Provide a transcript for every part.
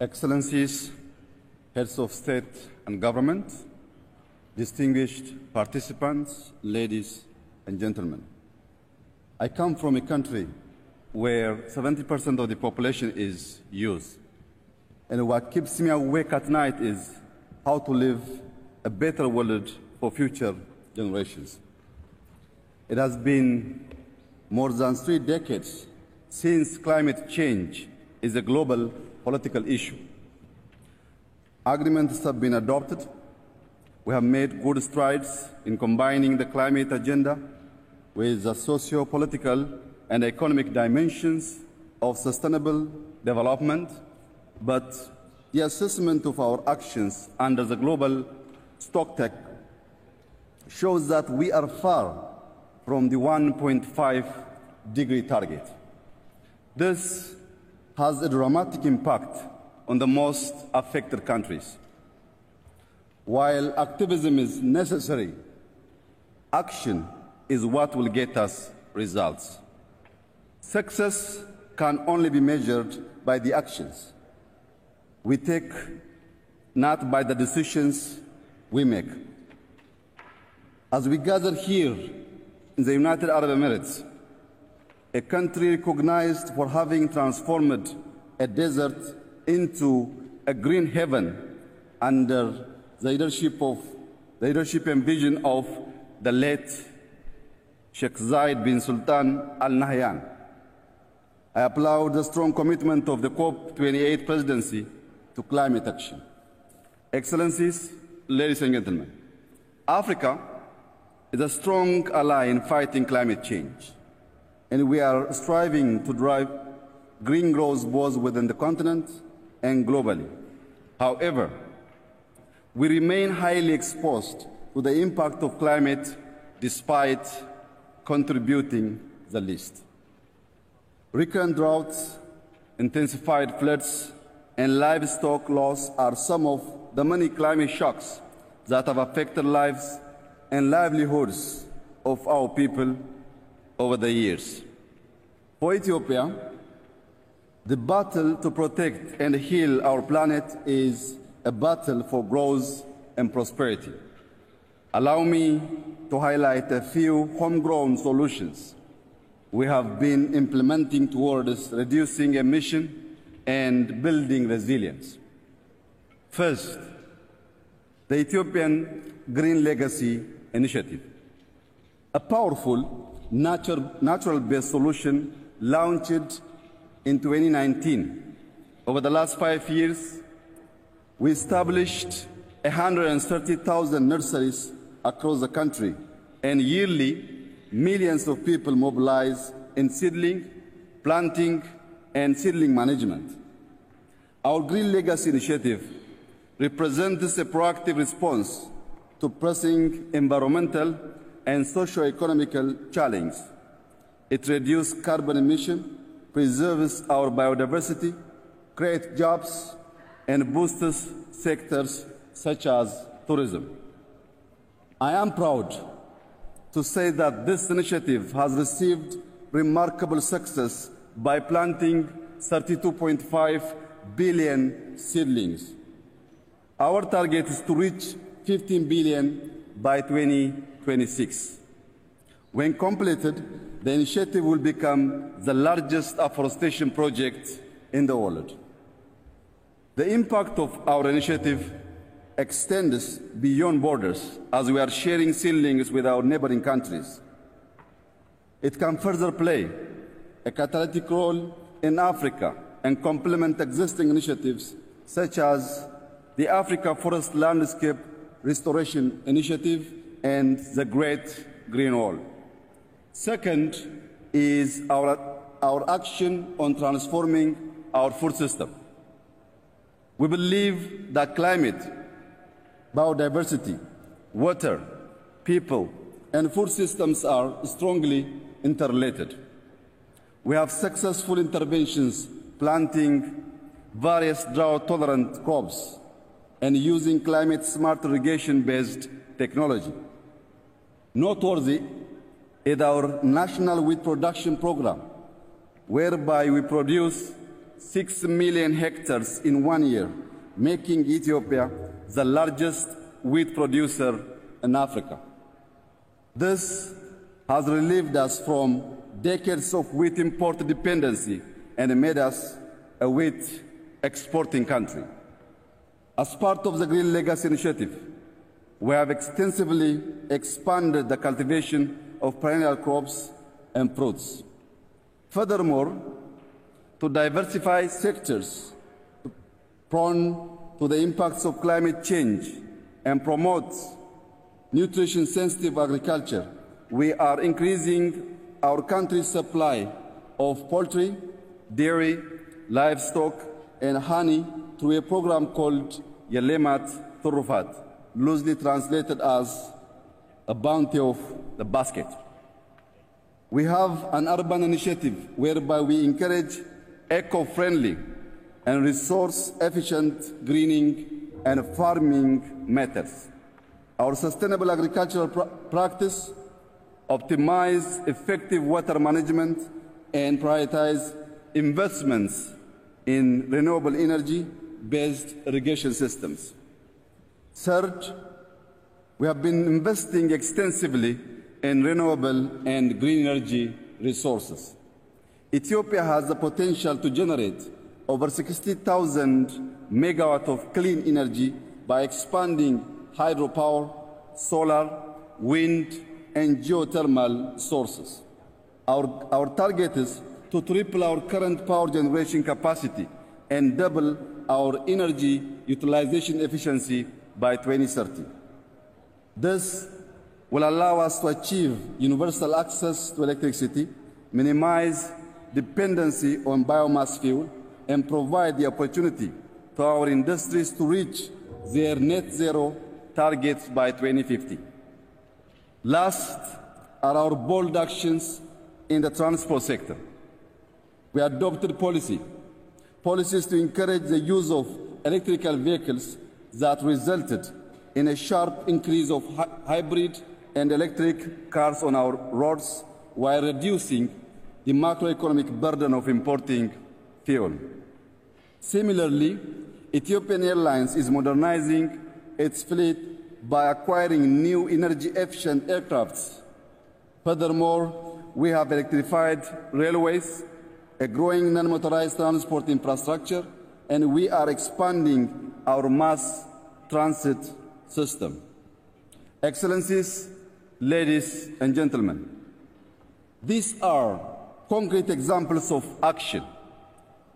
Excellencies, heads of state and government, distinguished participants, ladies and gentlemen. I come from a country where 70% of the population is youth. And what keeps me awake at night is how to live a better world for future generations. It has been more than 3 decades since climate change is a global political issue. Agreements have been adopted. We have made good strides in combining the climate agenda with the socio-political and economic dimensions of sustainable development, but the assessment of our actions under the global stocktake shows that we are far from the 1.5-degree target. This has a dramatic impact on the most affected countries. While activism is necessary, action is what will get us results. Success can only be measured by the actions we take, not by the decisions we make. As we gather here in the United Arab Emirates, a country recognized for having transformed a desert into a green heaven under the leadership and vision of the late Sheikh Zayed bin Sultan Al Nahyan. I applaud the strong commitment of the COP28 presidency to climate action. Excellencies, ladies and gentlemen, Africa is a strong ally in fighting climate change, and we are striving to drive green growth both within the continent and globally. However, we remain highly exposed to the impact of climate despite contributing the least. Recurrent droughts, intensified floods, and livestock loss are some of the many climate shocks that have affected lives and livelihoods of our people over the years. For Ethiopia, the battle to protect and heal our planet is a battle for growth and prosperity. Allow me to highlight a few homegrown solutions we have been implementing towards reducing emission and building resilience. First, the Ethiopian Green Legacy Initiative, a powerful natural-based solution launched in 2019. Over the last 5 years, we established 130,000 nurseries across the country, and yearly millions of people mobilize in seedling, planting, and seedling management. Our Green Legacy Initiative represents a proactive response to pressing environmental and socio-economical challenges. It reduces carbon emission, preserves our biodiversity, creates jobs, and boosts sectors such as tourism. I am proud to say that this initiative has received remarkable success by planting 32.5 billion seedlings. Our target is to reach 15 billion by 2026. When completed, the initiative will become the largest afforestation project in the world. The impact of our initiative extends beyond borders as we are sharing seedlings with our neighboring countries. It can further play a catalytic role in Africa and complement existing initiatives such as the Africa Forest Landscape Restoration Initiative and the Great Green Wall. Second is our action on transforming our food system. We believe that climate, biodiversity, water, people, and food systems are strongly interrelated. We have successful interventions planting various drought-tolerant crops and using climate-smart irrigation-based technology. Noteworthy is our National Wheat Production Program, whereby we produce 6 million hectares in 1 year, making Ethiopia the largest wheat producer in Africa. This has relieved us from decades of wheat import dependency and made us a wheat exporting country. As part of the Green Legacy Initiative, we have extensively expanded the cultivation of perennial crops and fruits. Furthermore, to diversify sectors prone to the impacts of climate change and promote nutrition-sensitive agriculture, we are increasing our country's supply of poultry, dairy, livestock, and honey through a program called Yelemat Turufat, loosely translated as a bounty of the basket. We have an urban initiative whereby we encourage eco-friendly and resource-efficient greening and farming methods. Our sustainable agricultural practice optimize effective water management and prioritize investments in renewable energy-based irrigation systems. Third, we have been investing extensively in renewable and green energy resources. Ethiopia has the potential to generate over 60,000 megawatts of clean energy by expanding hydropower, solar, wind, and geothermal sources. Our target is to triple our current power generation capacity and double our energy utilization efficiency by 2030. This will allow us to achieve universal access to electricity, minimize dependency on biomass fuel, and provide the opportunity to our industries to reach their net zero targets by 2050. Last are our bold actions in the transport sector. We adopted policies to encourage the use of electrical vehicles that resulted in a sharp increase of hybrid and electric cars on our roads while reducing the macroeconomic burden of importing fuel. Similarly, Ethiopian Airlines is modernizing its fleet by acquiring new energy-efficient aircrafts. Furthermore, we have electrified railways, a growing non-motorized transport infrastructure, and we are expanding our mass transit system. Excellencies, ladies and gentlemen, these are concrete examples of action.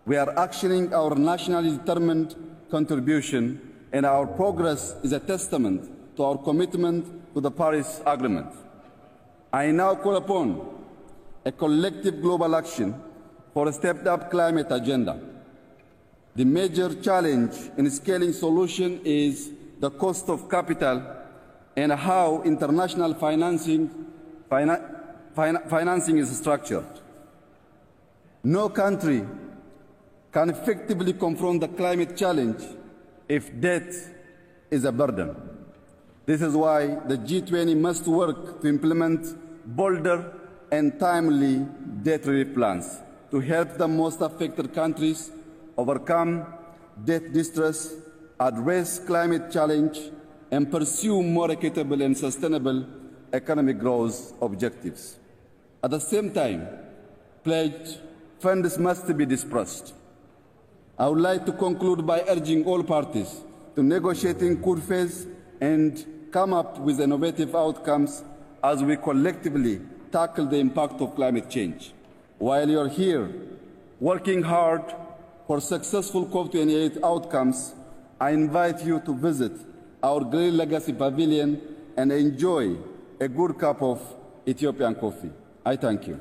We are actioning our nationally determined contribution, and our progress is a testament to our commitment to the Paris Agreement. I now call upon a collective global action for a stepped-up climate agenda. The major challenge in scaling solution is the cost of capital and how international financing is structured. No country can effectively confront the climate challenge if debt is a burden. This is why the G20 must work to implement bolder and timely debt relief plans to help the most affected countries overcome debt distress, address climate challenge, and pursue more equitable and sustainable economic growth objectives. At the same time, pledged funds must be dispersed. I would like to conclude by urging all parties to negotiate in good faith and come up with innovative outcomes as we collectively tackle the impact of climate change. While you are here working hard for successful COP28 outcomes, I invite you to visit our Green Legacy Pavilion and enjoy a good cup of Ethiopian coffee. I thank you.